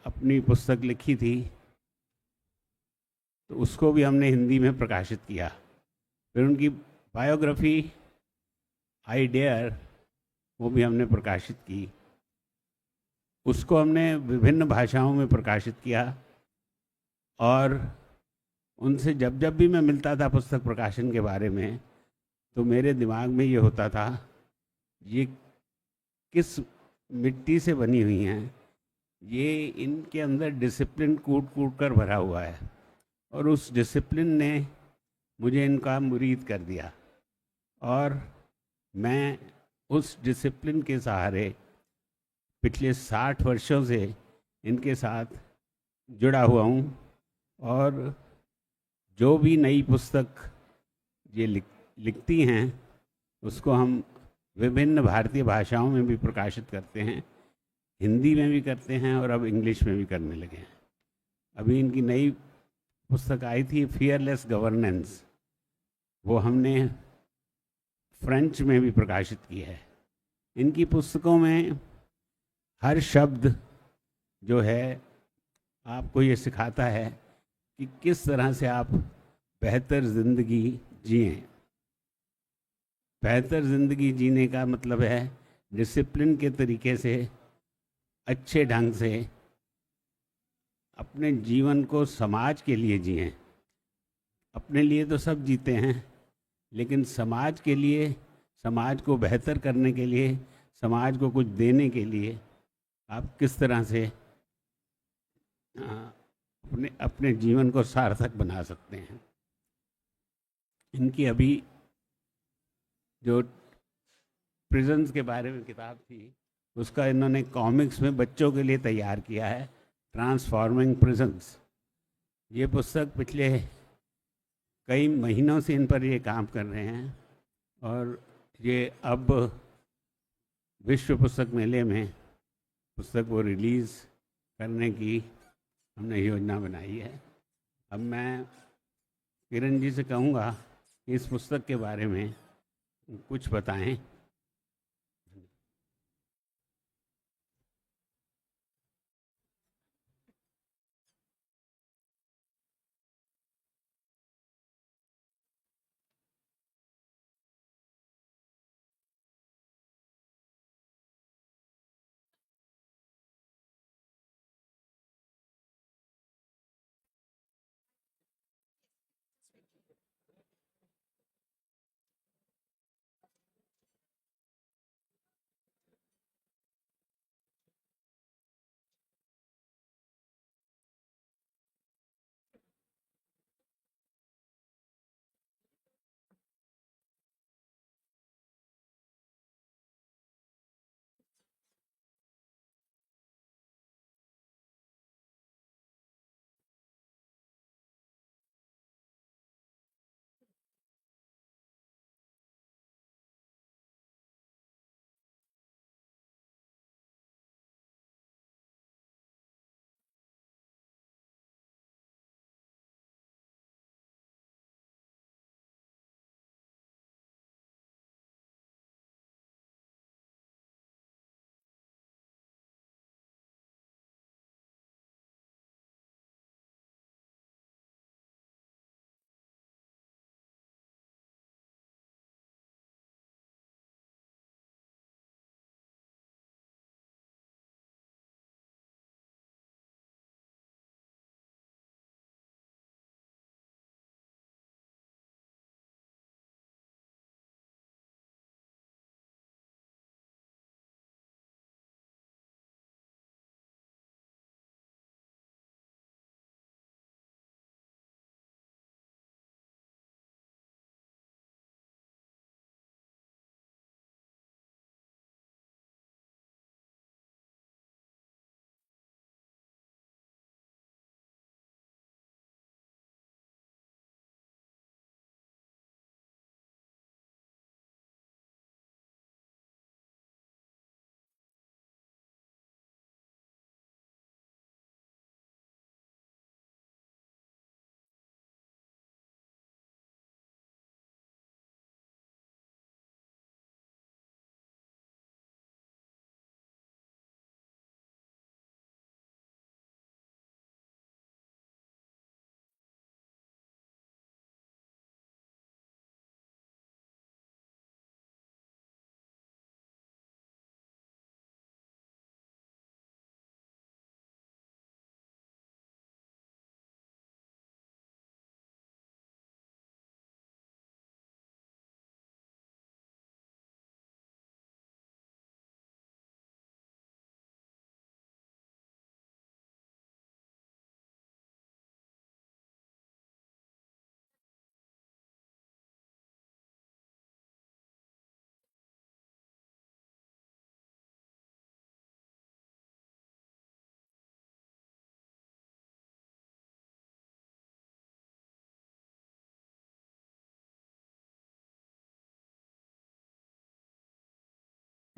अपनी पुस्तक लिखी थी, तो उसको भी हमने हिंदी में प्रकाशित किया। फिर उनकी बायोग्राफी आई डेयर, वो भी हमने प्रकाशित की। उसको हमने विभिन्न भाषाओं में प्रकाशित किया। और उनसे जब जब भी मैं मिलता था पुस्तक प्रकाशन के बारे में, तो मेरे दिमाग में ये होता था, ये किस मिट्टी से बनी हुई हैं, ये इनके अंदर डिसिप्लिन कूट कूट कर भरा हुआ है। और उस डिसिप्लिन ने मुझे इनका मुरीद कर दिया, और मैं उस डिसिप्लिन के सहारे पिछले 60 वर्षों से इनके साथ जुड़ा हुआ हूँ। और जो भी नई पुस्तक ये लिखती हैं, उसको हम विभिन्न भारतीय भाषाओं में भी प्रकाशित करते हैं, हिंदी में भी करते हैं और अब इंग्लिश में भी करने लगे हैं। अभी इनकी नई पुस्तक आई थी, फियरलेस गवर्नेंस, वो हमने फ्रेंच में भी प्रकाशित की है। इनकी पुस्तकों में हर शब्द जो है आपको ये सिखाता है कि किस तरह से आप बेहतर ज़िंदगी जिएं। बेहतर ज़िंदगी जीने का मतलब है डिसिप्लिन के तरीके से, अच्छे ढंग से अपने जीवन को समाज के लिए जिएं। अपने लिए तो सब जीते हैं, लेकिन समाज के लिए, समाज को बेहतर करने के लिए, समाज को कुछ देने के लिए आप किस तरह से अपने अपने जीवन को सार्थक बना सकते हैं। इनकी अभी जो प्रिजन्स के बारे में किताब थी, उसका इन्होंने कॉमिक्स में बच्चों के लिए तैयार किया है, ट्रांसफॉर्मिंग प्रिजन्स। ये पुस्तक पिछले कई महीनों से इन पर ये काम कर रहे हैं, और ये अब विश्व पुस्तक मेले में पुस्तक को रिलीज़ करने की हमने योजना बनाई है। अब मैं किरण जी से कहूँगा कि इस पुस्तक के बारे में कुछ बताएं।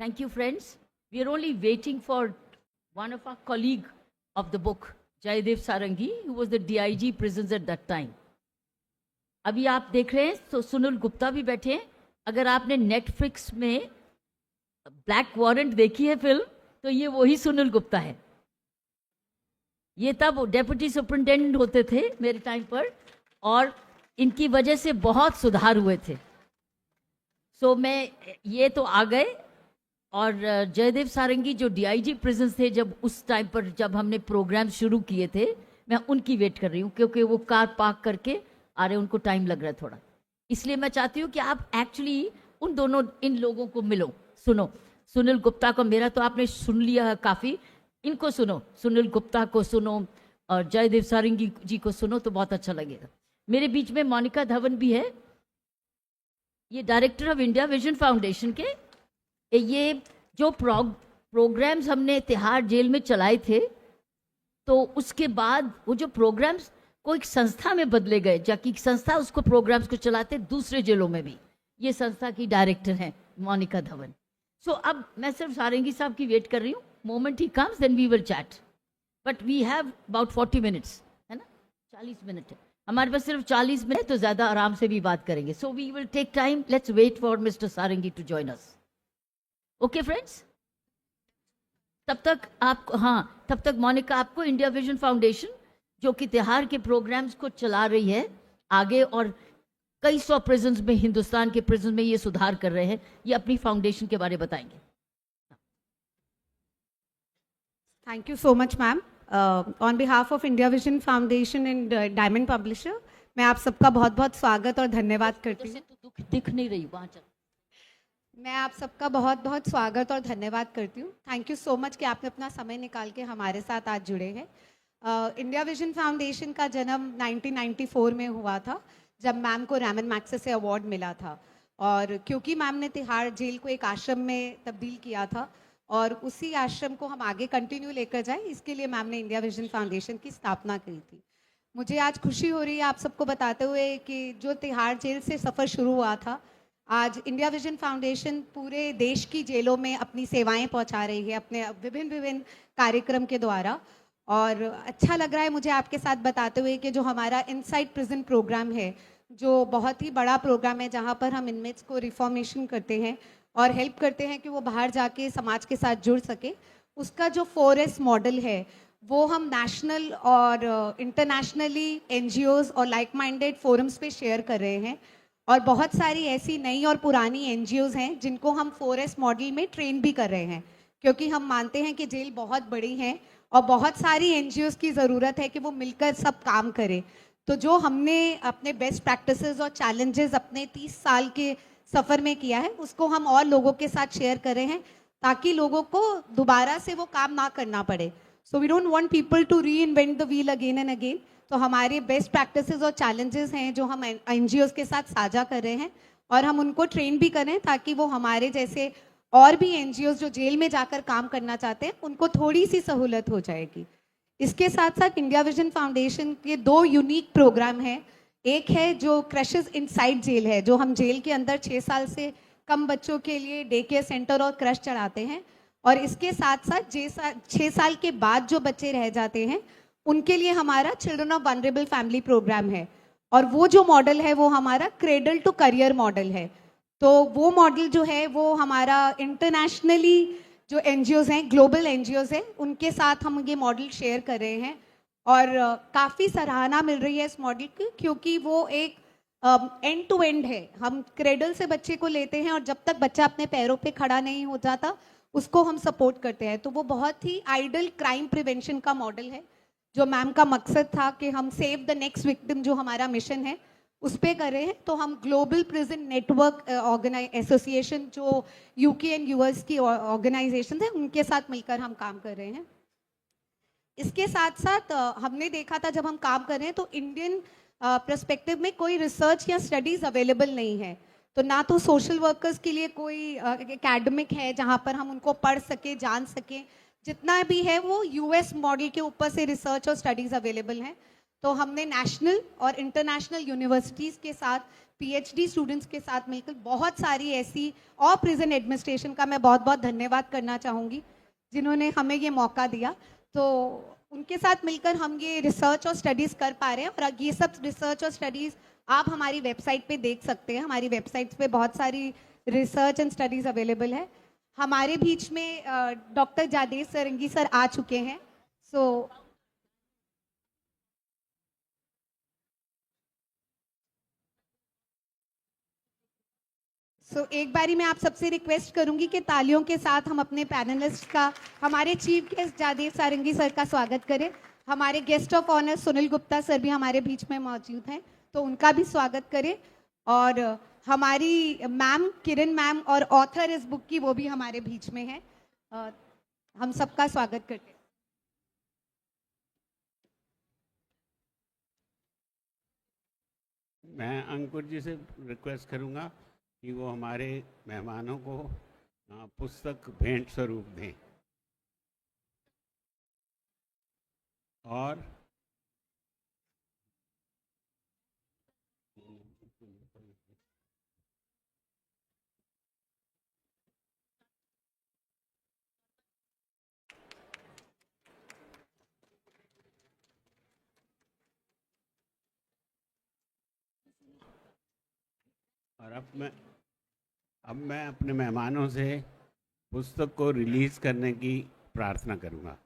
Thank you, friends. We are only waiting for one of our colleague of the book, Jaydev Sarangi, who was the DIG prisons at that time. अभी आप देख रहे हैं तो सुनील गुप्ता भी बैठे हैं. अगर आपने नेटफ्लिक्स में ब्लैक वारंट देखी है फिल्म, तो ये वही सुनील गुप्ता है. ये तब डेप्यूटी सुपरिटेंडेंट होते थे मेरे टाइम पर, और इनकी वजह से बहुत सुधार हुए थे. सो मैं ये तो आ गए. और जयदेव सारंगी जो DIG प्रिजन्स थे, जब उस टाइम पर जब हमने प्रोग्राम शुरू किए थे, मैं उनकी वेट कर रही हूँ, क्योंकि वो कार पार्क करके आ रहे, उनको टाइम लग रहा है थोड़ा. इसलिए मैं चाहती हूँ कि आप एक्चुअली उन दोनों इन लोगों को मिलो, सुनो. सुनील गुप्ता को मेरा तो आपने सुन लिया है काफ़ी, इनको सुनो, सुनील गुप्ता को सुनो और जयदेव सारंगी जी को सुनो तो बहुत अच्छा लगेगा. मेरे बीच में मोनिका धवन भी है, ये director of India vision foundation के. ये जो प्रोग्राम्स हमने तिहाड़ जेल में चलाए थे, तो उसके बाद वो जो प्रोग्राम्स को एक संस्था में बदले गए, जबकि संस्था उसको प्रोग्राम्स को चलाते दूसरे जेलों में भी. ये संस्था की डायरेक्टर हैं मोनिका धवन. सो अब मैं सिर्फ सारंगी साहब की वेट कर रही हूँ. Moment he comes then we will chat, but we have about 40 minutes, है ना, 40 मिनट है हमारे पास, सिर्फ 40 मिनट, तो ज़्यादा आराम से भी बात करेंगे. So we will take time. Let's wait for mister Sarangi to join us. Okay friends, तब तक आपको, हाँ, तब तक मोनिका आपको इंडिया विजन फाउंडेशन, जो कि तिहाड़ के प्रोग्राम्स को चला रही है आगे, और कई 100 प्रिजन्स में, हिंदुस्तान के प्रिजन में ये सुधार कर रहे हैं, ये अपनी फाउंडेशन के बारे में बताएंगे. Thank you so much ma'am. On behalf of India vision foundation and diamond publisher, मैं आप सबका बहुत बहुत स्वागत और धन्यवाद करती हूँ. दिख नहीं रही वहाँ, चल. मैं आप सबका बहुत बहुत स्वागत और धन्यवाद करती हूँ. थैंक यू सो मच कि आपने अपना समय निकाल के हमारे साथ आज जुड़े हैं. इंडिया विजन फाउंडेशन का जन्म 1994 में हुआ था, जब मैम को रैमन मैग्सेसे अवार्ड मिला था. और क्योंकि मैम ने तिहाड़ जेल को एक आश्रम में तब्दील किया था, और उसी आश्रम को हम आगे कंटिन्यू लेकर जाएं, इसके लिए मैम ने इंडिया विजन फाउंडेशन की स्थापना की थी. मुझे आज खुशी हो रही है आप सबको बताते हुए कि जो तिहाड़ जेल से सफ़र शुरू हुआ था, आज इंडिया विजन फाउंडेशन पूरे देश की जेलों में अपनी सेवाएं पहुंचा रही है अपने विभिन्न कार्यक्रम के द्वारा. और अच्छा लग रहा है मुझे आपके साथ बताते हुए कि जो हमारा इनसाइड प्रिजन प्रोग्राम है, जो बहुत ही बड़ा प्रोग्राम है, जहां पर हम इनमेट्स को रिफॉर्मेशन करते हैं और हेल्प करते हैं कि वो बाहर जाके समाज के साथ जुड़ सके, उसका जो 4S मॉडल है, वो हम नेशनल और इंटरनेशनली NGOs और लाइक माइंडेड फोरम्स पे शेयर कर रहे हैं. और बहुत सारी ऐसी नई और पुरानी NGOs हैं जिनको हम 4S मॉडल में ट्रेन भी कर रहे हैं, क्योंकि हम मानते हैं कि जेल बहुत बड़ी है और बहुत सारी NGOs की ज़रूरत है कि वो मिलकर सब काम करें. तो जो हमने अपने बेस्ट प्रैक्टिसेस और चैलेंजेस अपने 30 साल के सफ़र में किया है, उसको हम और लोगों के साथ शेयर कर रहे हैं, ताकि लोगों को दोबारा से वो काम ना करना पड़े. So we don't want people to reinvent the wheel again and again. तो हमारे बेस्ट प्रैक्टिसेस और चैलेंजेस हैं जो हम NGOs के साथ साझा कर रहे हैं, और हम उनको ट्रेन भी करें, ताकि वो हमारे जैसे और भी NGOs जो जेल में जाकर काम करना चाहते हैं, उनको थोड़ी सी सहूलत हो जाएगी. इसके साथ साथ इंडिया विजन फाउंडेशन के 2 यूनिक प्रोग्राम हैं. एक है जो क्रशेस इनसाइड जेल है, जो हम जेल के अंदर 6 साल से कम बच्चों के लिए डे केयर सेंटर और क्रश चलाते हैं. और इसके साथ साथ 6 साल के बाद जो बच्चे रह जाते हैं, उनके लिए हमारा children of vulnerable family programme है. और वो जो मॉडल है वो हमारा क्रेडल टू करियर मॉडल है. तो वो मॉडल जो है वो हमारा इंटरनेशनली जो NGOs हैं, ग्लोबल NGOs हैं, उनके साथ हम ये मॉडल शेयर कर रहे हैं. और काफ़ी सराहना मिल रही है इस मॉडल की, क्योंकि वो एक एंड टू एंड है. हम क्रेडल से बच्चे को लेते हैं और जब तक बच्चा अपने पैरों पे खड़ा नहीं हो जाता, उसको हम सपोर्ट करते हैं. तो वो बहुत ही आइडल क्राइम प्रिवेंशन का मॉडल है, जो मैम का मकसद था कि हम सेव द नेक्स्ट विक्टिम, जो हमारा मिशन है, उस पर कर रहे हैं. तो हम ग्लोबल प्रिजन नेटवर्क एसोसिएशन, जो UK एंड US की ऑर्गेनाइजेशन है, उनके साथ मिलकर हम काम कर रहे हैं. इसके साथ साथ हमने देखा था जब हम काम कर रहे हैं, तो इंडियन पर्सपेक्टिव में कोई रिसर्च या स्टडीज़ अवेलेबल नहीं है. तो ना तो सोशल वर्कर्स के लिए कोई एकेडमिक है जहाँ पर हम उनको पढ़ सके, जान सकें. जितना भी है वो US मॉडल के ऊपर से रिसर्च और स्टडीज़ अवेलेबल हैं. तो हमने नेशनल और इंटरनेशनल यूनिवर्सिटीज़ के साथ पीएचडी स्टूडेंट्स के साथ मिलकर बहुत सारी ऐसी, और प्रिजन एडमिनिस्ट्रेशन का मैं बहुत बहुत धन्यवाद करना चाहूँगी जिन्होंने हमें ये मौका दिया। तो उनके साथ मिलकर हम ये रिसर्च और स्टडीज़ कर पा रहे हैं, और ये सब रिसर्च और स्टडीज़ आप हमारी वेबसाइट पे देख सकते हैं। हमारी वेबसाइट पे बहुत सारी रिसर्च एंड स्टडीज़ अवेलेबल है। हमारे बीच में डॉक्टर जयदेव सारंगी सर आ चुके हैं। सो एक बारी मैं आप सबसे रिक्वेस्ट करूंगी कि तालियों के साथ हम अपने पैनलिस्ट का, हमारे chief guest Jaidev Sarangi sir का स्वागत करें। हमारे guest of honour Sunil Gupta sir भी हमारे बीच में मौजूद हैं, तो उनका भी स्वागत करें। और हमारी मैम किरण मैम और ऑथर इस बुक की, वो भी हमारे बीच में है। हम सबका स्वागत करते हैं। मैं अंकुर जी से रिक्वेस्ट करूंगा कि वो हमारे मेहमानों को पुस्तक भेंट स्वरूप दें। और अब मैं अपने मेहमानों से पुस्तक को रिलीज़ करने की प्रार्थना करूंगा।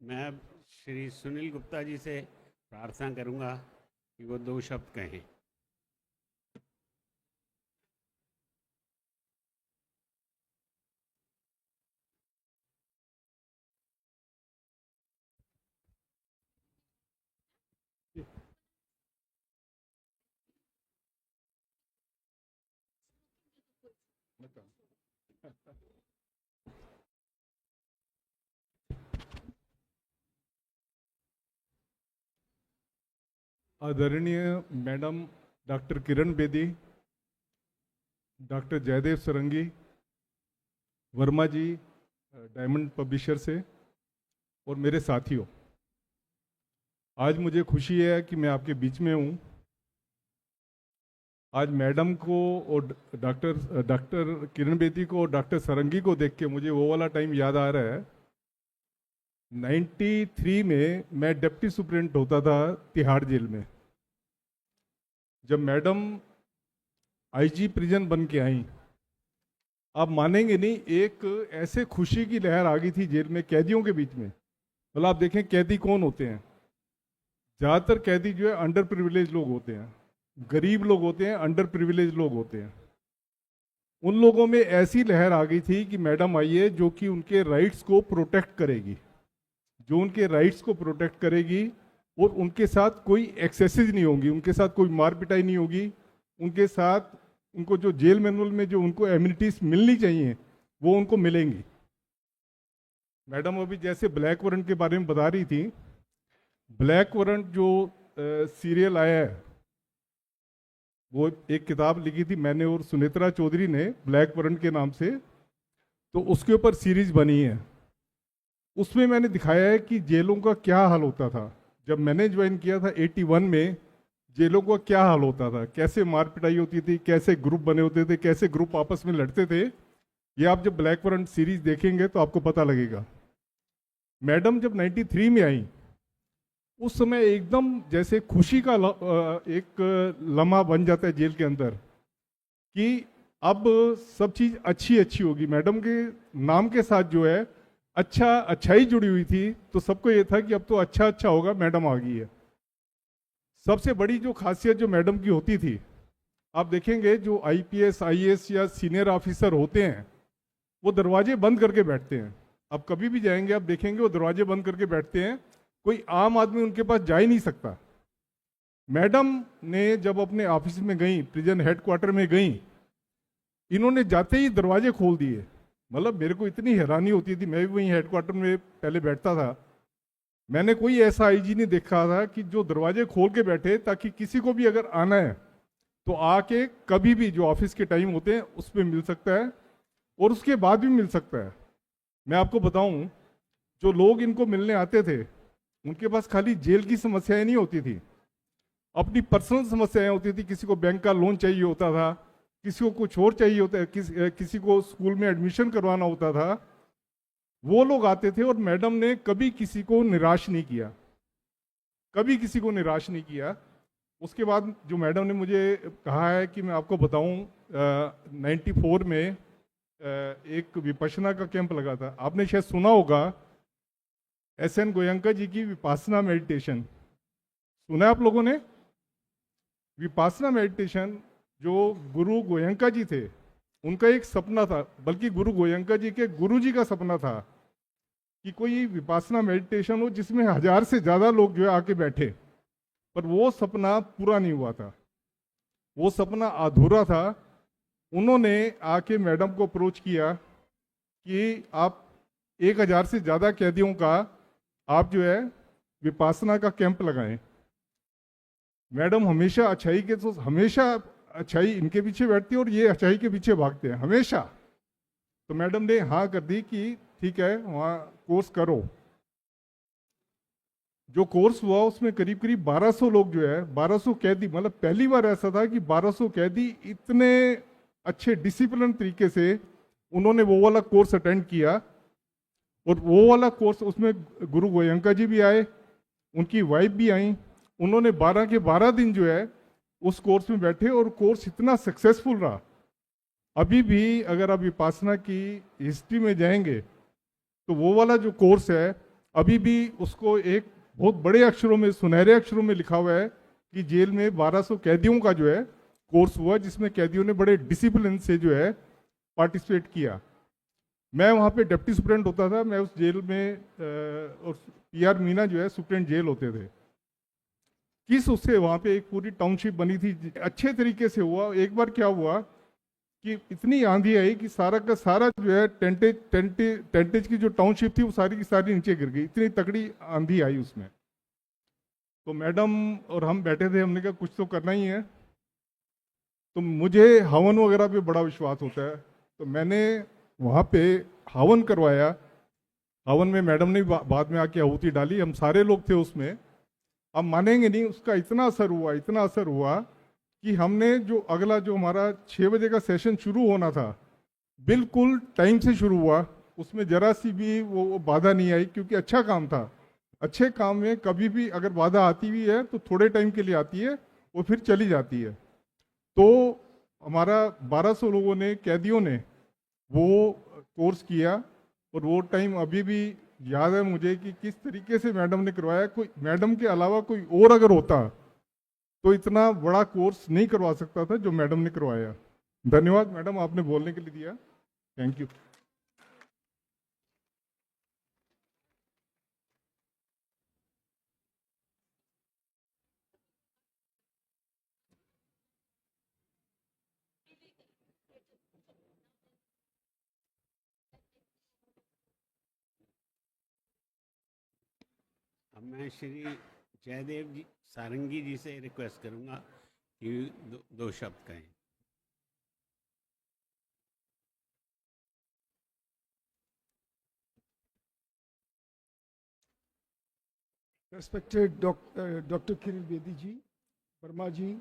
मैं अब श्री सुनील गुप्ता जी से प्रार्थना करूंगा कि वो 2 शब्द कहें। आदरणीय madam doctor Kiran Bedi, doctor Jaydev सारंगी, वर्मा जी डायमंड पब्लिशर से, और मेरे साथियों, आज मुझे खुशी है कि मैं आपके बीच में हूँ। आज मैडम को और डॉक्टर किरण बेदी को और डॉक्टर सारंगी को देख के मुझे वो वाला टाइम याद आ रहा है। 93 में मैं डिप्टी सुप्रिंटेंडेंट होता था तिहाड़ जेल में। जब मैडम आईजी प्रिजन बन के आई, आप मानेंगे नहीं, एक ऐसे खुशी की लहर आ गई थी जेल में कैदियों के बीच में। मतलब आप देखें कैदी कौन होते हैं, ज़्यादातर कैदी जो है अंडर प्रिविलेज लोग होते हैं, गरीब लोग होते हैं, अंडर प्रिविलेज लोग होते हैं। उन लोगों में ऐसी लहर आ गई थी कि मैडम आई है जो कि उनके राइट्स को प्रोटेक्ट करेगी, जो उनके राइट्स को प्रोटेक्ट करेगी। और उनके साथ कोई एक्सेसेस नहीं होंगी, उनके साथ कोई मार पिटाई नहीं होगी, उनके साथ उनको जो जेल मैनुअल में जो उनको एमिनिटीज मिलनी चाहिए वो उनको मिलेंगी। मैडम अभी जैसे ब्लैक वारंट के बारे में बता रही थी, ब्लैक वारंट जो सीरियल आया है, वो एक किताब लिखी थी मैंने और सुनेत्रा चौधरी ने ब्लैक वारंट के नाम से, तो उसके ऊपर सीरीज बनी है। उसमें मैंने दिखाया है कि जेलों का क्या हाल होता था। जब मैंने ज्वाइन किया था 81 में, जेलों का क्या हाल होता था, कैसे मार पिटाई होती थी, कैसे ग्रुप बने होते थे, कैसे ग्रुप आपस में लड़ते थे। ये आप जब ब्लैक वारंट सीरीज देखेंगे तो आपको पता लगेगा। मैडम जब 93 में आई, उस समय एकदम जैसे खुशी का एक लम्हा बन जाता है जेल के अंदर कि अब सब चीज़ अच्छी अच्छी होगी। मैडम के नाम के साथ जो है अच्छाई जुड़ी हुई थी, तो सबको ये था कि अब तो अच्छा अच्छा होगा, मैडम आ गई है। सबसे बड़ी जो खासियत जो मैडम की होती थी, आप देखेंगे जो आईपीएस आईएएस या सीनियर ऑफिसर होते हैं वो दरवाजे बंद करके बैठते हैं। आप कभी भी जाएंगे आप देखेंगे वो दरवाजे बंद करके बैठते हैं, कोई आम आदमी उनके पास जा ही नहीं सकता। मैडम ने जब अपने ऑफिस में गई, प्रिजन हेडक्वार्टर में गई, इन्होंने जाते ही दरवाजे खोल दिए। मतलब मेरे को इतनी हैरानी होती थी, मैं भी वहीं हेडक्वार्टर में पहले बैठता था, मैंने कोई ऐसा आईजी नहीं देखा था कि जो दरवाजे खोल के बैठे ताकि किसी को भी अगर आना है तो आके कभी भी जो ऑफिस के टाइम होते हैं उसमें मिल सकता है और उसके बाद भी मिल सकता है। मैं आपको बताऊं, जो लोग इनको मिलने आते थे उनके पास खाली जेल की समस्याएं नहीं होती थी, अपनी पर्सनल समस्याएं होती थी। किसी को बैंक का लोन चाहिए होता था, किसी को कुछ और चाहिए होता है, किसी को स्कूल में एडमिशन करवाना होता था। वो लोग आते थे और मैडम ने कभी किसी को निराश नहीं किया, कभी किसी को निराश नहीं किया। उसके बाद जो मैडम ने मुझे कहा है कि मैं आपको बताऊं, 94 में एक विपश्यना का कैंप लगा था। आपने शायद सुना होगा SN गोयंका जी की विपासना मेडिटेशन, सुना है आप लोगों ने? विपासना मेडिटेशन जो गुरु गोयंका जी थे उनका एक सपना था, बल्कि गुरु गोयंका जी के गुरु जी का सपना था कि कोई विपासना मेडिटेशन हो जिसमें 1000 से ज़्यादा लोग जो है आके बैठे, पर वो सपना पूरा नहीं हुआ था, वो सपना अधूरा था। उन्होंने आके मैडम को अप्रोच किया कि आप 1000 से ज़्यादा कैदियों का आप जो है विपासना का कैंप लगाएं। मैडम हमेशा अच्छाई के, तो हमेशा अच्छाई इनके पीछे बैठती है और ये अच्छाई के पीछे भागते हैं हमेशा। तो मैडम ने हाँ कर दी कि ठीक है वहाँ कोर्स करो। जो कोर्स हुआ उसमें करीब करीब 1200 लोग जो है, 1200 कैदी, मतलब पहली बार ऐसा था कि 1200 कैदी इतने अच्छे डिसिप्लिन तरीके से उन्होंने वो वाला कोर्स अटेंड किया। और वो वाला कोर्स, उसमें गुरु गोयंका जी भी आए, उनकी वाइफ भी आई, उन्होंने 12 के 12 दिन जो है उस कोर्स में बैठे और कोर्स इतना सक्सेसफुल रहा। अभी भी अगर आप विपासना की हिस्ट्री में जाएंगे तो वो वाला जो कोर्स है अभी भी उसको एक बहुत बड़े अक्षरों में, सुनहरे अक्षरों में लिखा हुआ है कि जेल में 1200 कैदियों का जो है कोर्स हुआ, जिसमें कैदियों ने बड़े डिसिप्लिन से जो है पार्टिसिपेट किया। मैं वहाँ पे डिप्टी सुप्रेंट होता था, मैं उस जेल में और PR मीना जो है सुप्रेंट जेल होते थे। किस उससे वहाँ पे एक पूरी टाउनशिप बनी थी, अच्छे तरीके से हुआ। एक बार क्या हुआ कि इतनी आंधी आई कि सारा का सारा जो है टेंटेज की जो टाउनशिप थी वो सारी की सारी नीचे गिर गई, इतनी तगड़ी आंधी आई उसमें। तो मैडम और हम बैठे थे, हमने कहा कुछ तो करना ही है। तो मुझे हवन वगैरह पे बड़ा विश्वास होता है, तो मैंने वहाँ पे हवन करवाया। हवन में मैडम ने बाद में आके आहुति डाली, हम सारे लोग थे उसमें। अब मानेंगे नहीं, उसका इतना असर हुआ, इतना असर हुआ कि हमने जो अगला जो हमारा 6 बजे का सेशन शुरू होना था बिल्कुल टाइम से शुरू हुआ, उसमें जरा सी भी वो बाधा नहीं आई, क्योंकि अच्छा काम था। अच्छे काम में कभी भी अगर बाधा आती भी है तो थोड़े टाइम के लिए आती है और फिर चली जाती है। तो हमारा 1200 लोगों ने, कैदियों ने वो कोर्स किया और वो टाइम अभी भी याद है मुझे कि किस तरीके से मैडम ने करवाया। कोई मैडम के अलावा कोई और अगर होता तो इतना बड़ा कोर्स नहीं करवा सकता था जो मैडम ने करवाया। धन्यवाद मैडम, आपने बोलने के लिए दिया। Thank you. मैं श्री जयदेव जी सारंगी जी से रिक्वेस्ट करूंगा कि दो शब्द कहें। Respected Dr. Kiran Bedi ji, Verma ji,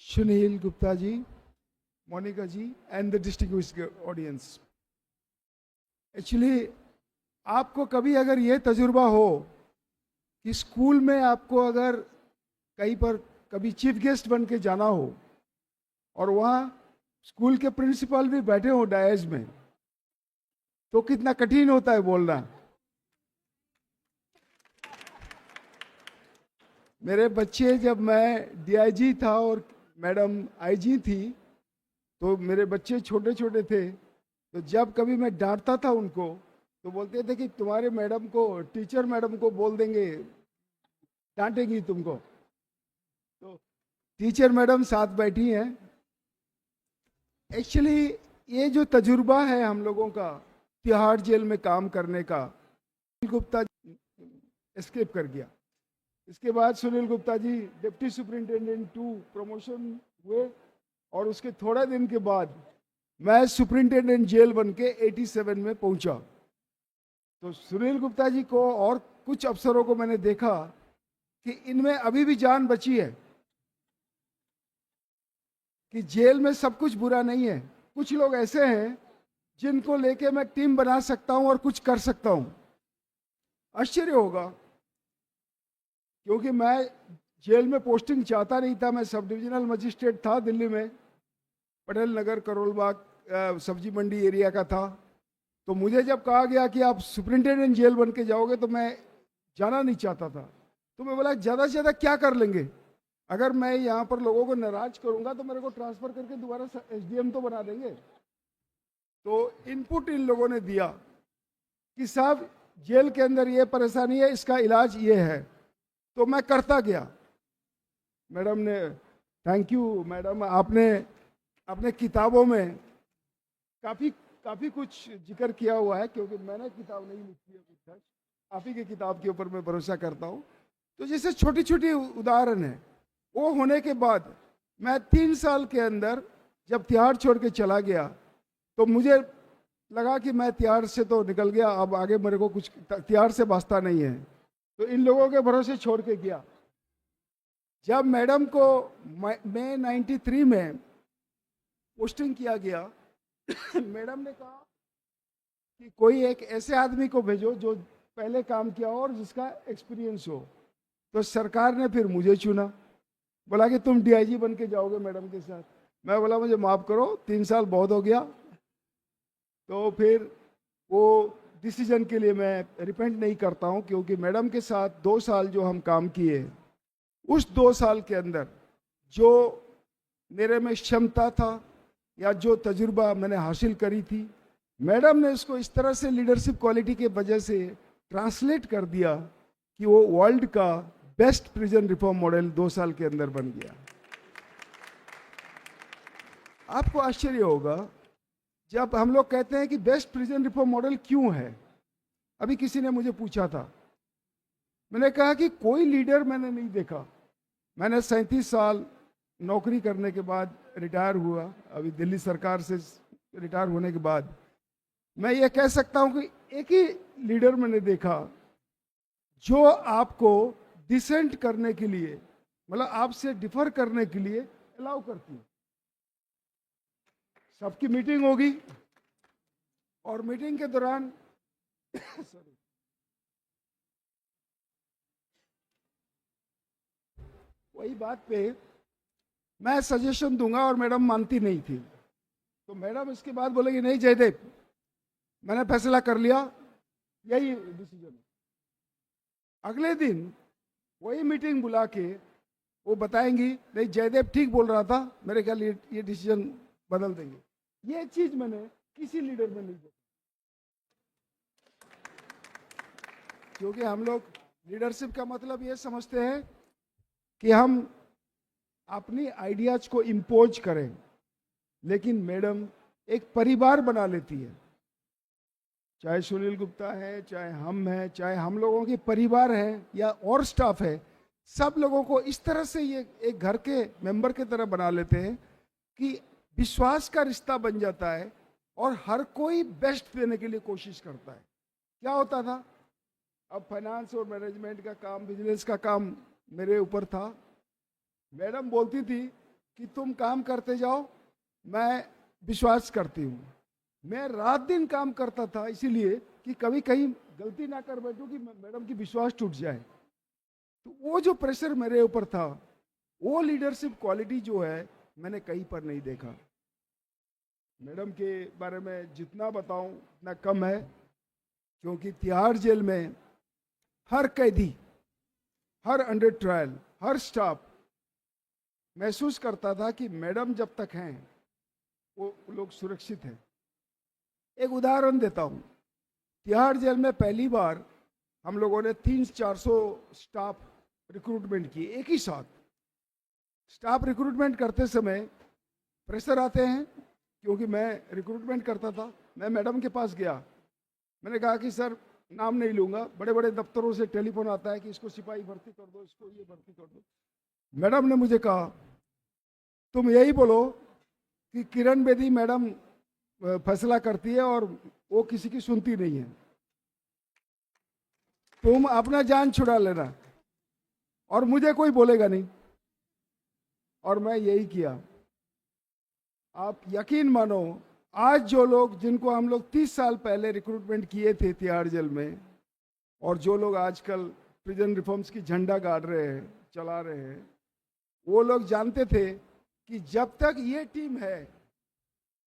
Sunil Gupta ji, Monica ji, and the distinguished audience. Actually, आपको कभी अगर ये तजुर्बा हो कि स्कूल में आपको अगर कहीं पर कभी चीफ गेस्ट बन के जाना हो और वहाँ स्कूल के प्रिंसिपल भी बैठे हो डायज में, तो कितना कठिन होता है बोलना। मेरे बच्चे, जब मैं डीआईजी था और मैडम आईजी थी, तो मेरे बच्चे छोटे छोटे थे, तो जब कभी मैं डांटता था उनको तो बोलते थे कि तुम्हारे मैडम को, टीचर मैडम को बोल देंगे, डांटेंगी तुमको। तो टीचर मैडम साथ बैठी हैं। एक्चुअली ये जो तजुर्बा है हम लोगों का तिहाड़ जेल में काम करने का, गुप्ता एस्केप कर गया। इसके बाद Sunil Gupta ji deputy superintendent 2 promotion हुए और उसके थोड़ा दिन के बाद मैं सुपरिंटेंडेंट जेल बन के 87 में पहुंचा। तो सुनील गुप्ता जी को और कुछ अफसरों को मैंने देखा कि इनमें अभी भी जान बची है कि जेल में सब कुछ बुरा नहीं है। कुछ लोग ऐसे हैं जिनको लेके मैं टीम बना सकता हूं और कुछ कर सकता हूं। आश्चर्य होगा, क्योंकि मैं जेल में पोस्टिंग चाहता नहीं था। मैं सब डिविजनल मजिस्ट्रेट था दिल्ली में, पटेल नगर, करोल बाग, सब्जी मंडी एरिया का था। तो मुझे जब कहा गया कि आप सुपरिंटेंडेंट जेल बन के जाओगे, तो मैं जाना नहीं चाहता था। तो मैं बोला ज़्यादा से ज़्यादा क्या कर लेंगे, अगर मैं यहाँ पर लोगों को नाराज करूँगा तो मेरे को ट्रांसफ़र करके दोबारा एसडीएम तो बना देंगे। तो इनपुट इन लोगों ने दिया कि साहब जेल के अंदर ये परेशानी है, इसका इलाज ये है। तो मैं करता गया। मैडम ने, थैंक यू मैडम, आपने अपने किताबों में काफ़ी कुछ जिक्र किया हुआ है, क्योंकि मैंने किताब नहीं लिखी है, आप ही की किताब के ऊपर मैं भरोसा करता हूँ। तो जैसे छोटी छोटी उदाहरण है, वो होने के बाद मैं 3 साल के अंदर जब तिहाड़ छोड़ के चला गया, तो मुझे लगा कि मैं तिहाड़ से तो निकल गया, अब आगे मेरे को कुछ तिहाड़ से वास्ता नहीं है। तो इन लोगों के भरोसे छोड़ के गया। जब मैडम को मई 93 में पोस्टिंग किया गया, मैडम ने कहा कि कोई एक ऐसे आदमी को भेजो जो पहले काम किया हो और जिसका एक्सपीरियंस हो। तो सरकार ने फिर मुझे चुना, बोला कि तुम डीआईजी बन के जाओगे मैडम के साथ। मैं बोला मुझे माफ़ करो, 3 साल बहुत हो गया। तो फिर वो डिसीजन के लिए मैं रिपेंट नहीं करता हूं, क्योंकि मैडम के साथ 2 साल जो हम काम किए, उस 2 साल के अंदर जो मेरे में क्षमता था या जो तजुर्बा मैंने हासिल करी थी, मैडम ने उसको इस तरह से लीडरशिप क्वालिटी के वजह से ट्रांसलेट कर दिया कि वो वर्ल्ड का बेस्ट प्रिजन रिफॉर्म मॉडल 2 साल के अंदर बन गया। आपको आश्चर्य होगा जब हम लोग कहते हैं कि बेस्ट प्रिजन रिफॉर्म मॉडल क्यों है। अभी किसी ने मुझे पूछा था, मैंने कहा कि कोई लीडर मैंने नहीं देखा। मैंने 37 साल नौकरी करने के बाद रिटायर हुआ। अभी दिल्ली सरकार से रिटायर होने के बाद मैं ये कह सकता हूं कि एक ही लीडर मैंने देखा जो आपको डिसेंट करने के लिए, मतलब आपसे डिफर करने के लिए अलाउ करती है। सबकी मीटिंग होगी और मीटिंग के दौरान सॉरी, वही बात पे मैं सजेशन दूंगा और मैडम मानती नहीं थी। तो मैडम इसके बाद बोलेगी नहीं जयदेव, मैंने फैसला कर लिया, यही डिसीजन है। अगले दिन वही मीटिंग बुला के वो बताएंगी नहीं जयदेव ठीक बोल रहा था, मेरे ख्याल ये डिसीजन बदल देंगे। ये चीज मैंने किसी लीडर में नहीं देखी, क्योंकि हम लोग लीडरशिप का मतलब ये समझते हैं कि हम अपनी आइडियाज को इम्पोज करें, लेकिन मैडम एक परिवार बना लेती है। चाहे सुनील गुप्ता है, चाहे हम हैं, चाहे हम लोगों के परिवार हैं या और स्टाफ है, सब लोगों को इस तरह से ये एक घर के मेंबर की तरह बना लेते हैं कि विश्वास का रिश्ता बन जाता है और हर कोई बेस्ट देने के लिए कोशिश करता है। क्या होता था, अब फाइनेंस और मैनेजमेंट का काम, बिजनेस का काम मेरे ऊपर था। मैडम बोलती थी कि तुम काम करते जाओ, मैं विश्वास करती हूँ। मैं रात दिन काम करता था इसीलिए कि कभी कहीं गलती ना कर बैठूं कि मैडम की विश्वास टूट जाए। तो वो जो प्रेशर मेरे ऊपर था, वो लीडरशिप क्वालिटी जो है मैंने कहीं पर नहीं देखा। मैडम के बारे में जितना बताऊं उतना कम है, क्योंकि तिहाड़ जेल में हर कैदी, हर अंडर ट्रायल, हर स्टाफ महसूस करता था कि मैडम जब तक हैं वो लोग सुरक्षित हैं। एक उदाहरण देता हूं, तिहाड़ जेल में पहली बार हम लोगों ने 300-400 स्टाफ रिक्रूटमेंट किए एक ही साथ। स्टाफ रिक्रूटमेंट करते समय प्रेशर आते हैं, क्योंकि मैं रिक्रूटमेंट करता था। मैं मैडम के पास गया, मैंने कहा कि सर, नाम नहीं लूंगा, बड़े बड़े दफ्तरों से टेलीफोन आता है कि इसको सिपाही भर्ती कर दो, इसको ये भर्ती कर दो। मैडम ने मुझे कहा, तुम यही बोलो कि किरण बेदी मैडम फैसला करती है और वो किसी की सुनती नहीं है, तुम अपना जान छुड़ा लेना और मुझे कोई बोलेगा नहीं। और मैं यही किया। आप यकीन मानो, आज जो लोग, जिनको हम लोग 30 साल पहले रिक्रूटमेंट किए थे तिहाड़ जेल में, और जो लोग आजकल प्रिजन रिफॉर्म्स की झंडा गाड़ रहे हैं, चला रहे हैं, वो लोग जानते थे कि जब तक ये टीम है,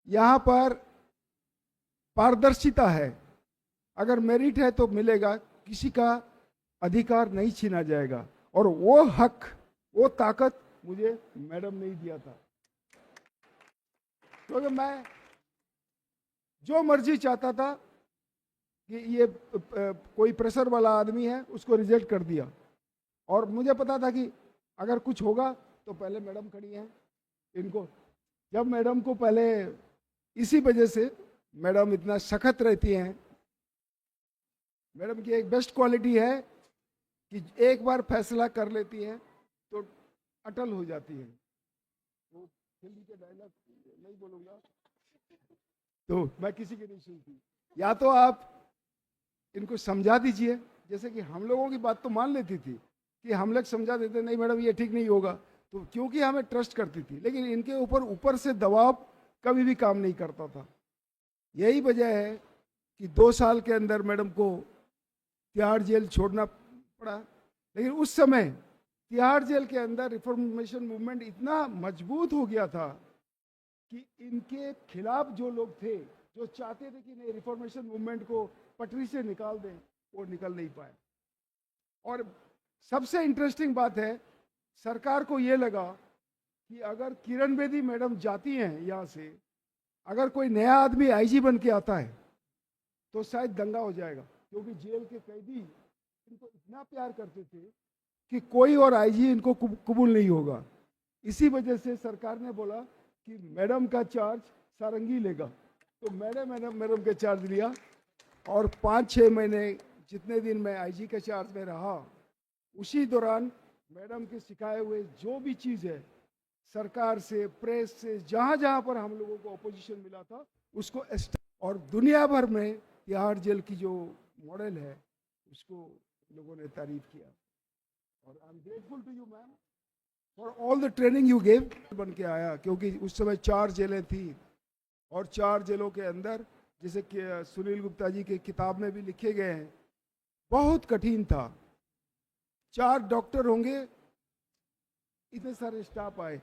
यहाँ पर पारदर्शिता है, अगर मेरिट है तो मिलेगा, किसी का अधिकार नहीं छीना जाएगा। और वो हक, वो ताकत मुझे मैडम ने ही दिया था, क्योंकि मैं जो मर्जी चाहता था कि ये कोई प्रेशर वाला आदमी है, उसको रिजेक्ट कर दिया। और मुझे पता था कि अगर कुछ होगा तो पहले मैडम खड़ी हैं इनको। जब मैडम को पहले, इसी वजह से मैडम इतना सख्त रहती हैं। मैडम की एक बेस्ट क्वालिटी है कि एक बार फैसला कर लेती हैं तो अटल हो जाती है। वो हिंदी के डायलॉग नहीं बोलूंगा तो मैं किसी की नहीं सुनती। या तो आप इनको समझा दीजिए, जैसे कि हम लोगों की बात तो मान लेती थी कि हम लोग समझा देते, नहीं मैडम ये ठीक नहीं होगा, तो क्योंकि हमें ट्रस्ट करती थी। लेकिन इनके ऊपर से दबाव कभी भी काम नहीं करता था। यही वजह है कि 2 साल के अंदर मैडम को तिहाड़ जेल छोड़ना पड़ा। लेकिन उस समय तिहाड़ जेल के अंदर रिफॉर्मेशन मूवमेंट इतना मजबूत हो गया था कि इनके खिलाफ जो लोग थे, जो चाहते थे कि नहीं रिफॉर्मेशन मूवमेंट को पटरी से निकाल दें, वो निकल नहीं पाए। और सबसे इंटरेस्टिंग बात है, सरकार को ये लगा कि अगर किरण बेदी मैडम जाती हैं यहाँ से, अगर कोई नया आदमी आईजी बन के आता है तो शायद दंगा हो जाएगा, क्योंकि जेल के कैदी इनको इतना प्यार करते थे कि कोई और आईजी इनको कबूल नहीं होगा। इसी वजह से सरकार ने बोला कि मैडम का चार्ज सारंगी लेगा। तो मैडम का चार्ज लिया, और 5-6 महीने जितने दिन मैं आईजी के चार्ज में रहा, उसी दौरान मैडम के सिखाए हुए जो भी चीज़ है, सरकार से, प्रेस से, जहाँ जहाँ पर हम लोगों को अपोजिशन मिला था, उसको और दुनिया भर में तिहाड़ जेल की जो मॉडल है उसको लोगों ने तारीफ किया। और I am grateful to you ma'am for all the training you gave. बन के आया, क्योंकि उस समय 4 जेलें थी, और 4 जेलों के अंदर, जैसे कि सुनील गुप्ता जी के किताब में भी लिखे गए हैं, बहुत कठिन था। 4 डॉक्टर होंगे, इतने सारे स्टाफ आए,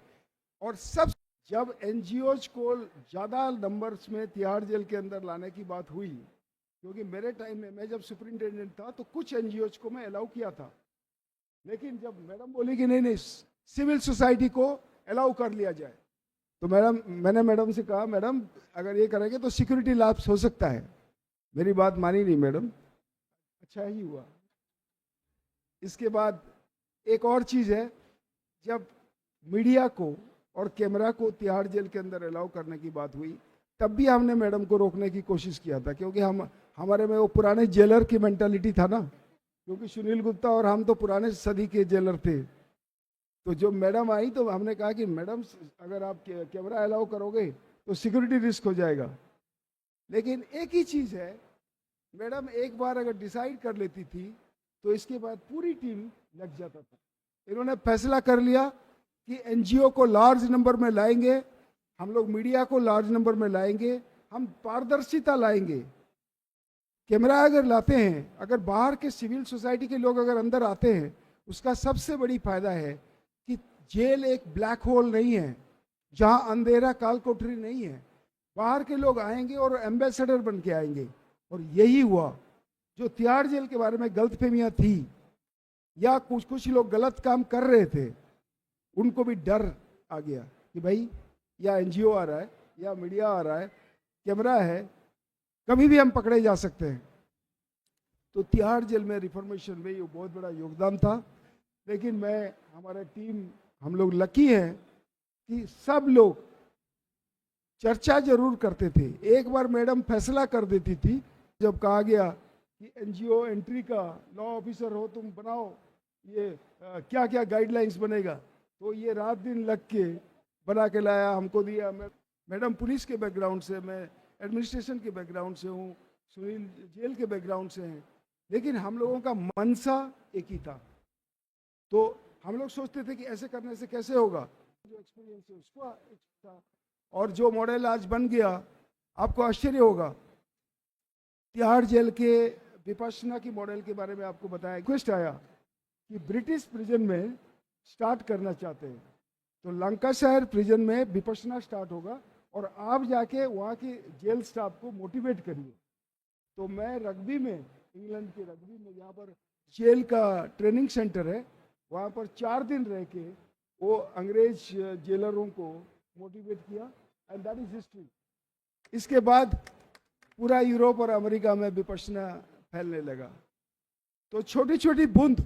और सब जब एनजीओज को ज़्यादा नंबर्स में तिहाड़ जेल के अंदर लाने की बात हुई, क्योंकि मेरे टाइम में, मैं जब सुपरिंटेंडेंट था तो कुछ एनजीओज को मैं अलाउ किया था, लेकिन जब मैडम बोली कि नहीं सिविल सोसाइटी को अलाउ कर लिया जाए, तो मैंने मैडम से कहा, मैडम अगर ये करेंगे तो सिक्योरिटी लैप्स हो सकता है। मेरी बात मानी नहीं मैडम, अच्छा ही हुआ। इसके बाद एक और चीज़ है, जब मीडिया को और कैमरा को तिहाड़ जेल के अंदर अलाउ करने की बात हुई, तब भी हमने मैडम को रोकने की कोशिश किया था, क्योंकि हमारे में वो पुराने जेलर की मेंटालिटी था ना, क्योंकि सुनील गुप्ता और हम तो पुराने सदी के जेलर थे। तो जो मैडम आई तो हमने कहा कि मैडम अगर आप कैमरा अलाउ करोगे तो सिक्योरिटी रिस्क हो जाएगा। लेकिन एक ही चीज़ है, मैडम एक बार अगर डिसाइड कर लेती थी तो इसके बाद पूरी टीम लग जाता था। इन्होंने फैसला कर लिया कि एनजीओ को लार्ज नंबर में लाएंगे, हम लोग मीडिया को लार्ज नंबर में लाएंगे, हम पारदर्शिता लाएंगे। कैमरा अगर लाते हैं, अगर बाहर के सिविल सोसाइटी के लोग अगर अंदर आते हैं, उसका सबसे बड़ी फायदा है कि जेल एक ब्लैक होल नहीं है जहां अंधेरा काल कोठरी नहीं है। बाहर के लोग आएंगे और एम्बेसडर बन के आएंगे। और यही हुआ। जो तिहाड़ जेल के बारे में गलतफहमियां थी या कुछ लोग गलत काम कर रहे थे, उनको भी डर आ गया कि भाई या एनजीओ आ रहा है या मीडिया आ रहा है, कैमरा है, कभी भी हम पकड़े जा सकते हैं। तो तिहाड़ जेल में रिफॉर्मेशन में ये बहुत बड़ा योगदान था। लेकिन हमारा टीम, हम लोग लकी हैं कि सब लोग चर्चा जरूर करते थे। एक बार मैडम फैसला कर देती थी, जब कहा गया कि एनजीओ एंट्री का लॉ ऑफिसर हो तुम, बनाओ ये क्या क्या गाइडलाइंस बनेगा, तो ये रात दिन लग के बना के लाया, हमको दिया। मैडम पुलिस के बैकग्राउंड से, मैं एडमिनिस्ट्रेशन के बैकग्राउंड से हूँ, सुनील जेल के बैकग्राउंड से हैं, लेकिन हम लोगों का मनसा एक ही था। तो हम लोग सोचते थे कि ऐसे करने से कैसे होगा, जो एक्सपीरियंस है उसको था। और जो मॉडल आज बन गया, आपको आश्चर्य होगा, तिहाड़ जेल के विपश्यना की मॉडल के बारे में आपको बताया। रिक्वेस्ट आया कि ब्रिटिश प्रिजन में स्टार्ट करना चाहते हैं, तो लंकाशायर प्रिजन में विपश्यना स्टार्ट होगा और आप जाके वहाँ के जेल स्टाफ को मोटिवेट करिए। तो मैं रग्बी में, इंग्लैंड के रग्बी में, यहाँ पर जेल का ट्रेनिंग सेंटर है, वहाँ पर 4 दिन रह के वो अंग्रेज जेलरों को मोटिवेट किया, एंड दैट इज हिस्ट्री। इसके बाद पूरा यूरोप और अमेरिका में विपश्यना फैलने लगा। तो छोटी छोटी बूंद,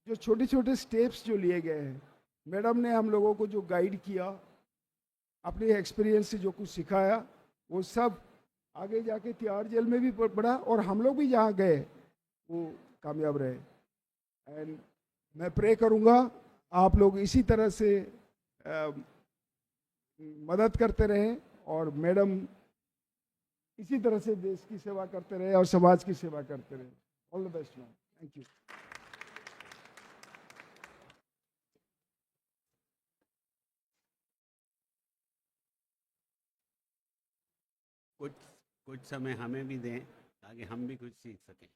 जो छोटे छोटे स्टेप्स जो लिए गए हैं, मैडम ने हम लोगों को जो गाइड किया, अपने एक्सपीरियंस से जो कुछ सिखाया, वो सब आगे जाके तिहाड़ जेल में भी बढ़ा और हम लोग भी जहाँ गए वो कामयाब रहे। एंड मैं प्रे करूँगा आप लोग इसी तरह से मदद करते रहें और मैडम इसी तरह से देश की सेवा करते रहे और समाज की सेवा करते रहे। All the best ma'am, thank you. कुछ समय हमें भी दें ताकि हम भी कुछ सीख सकें।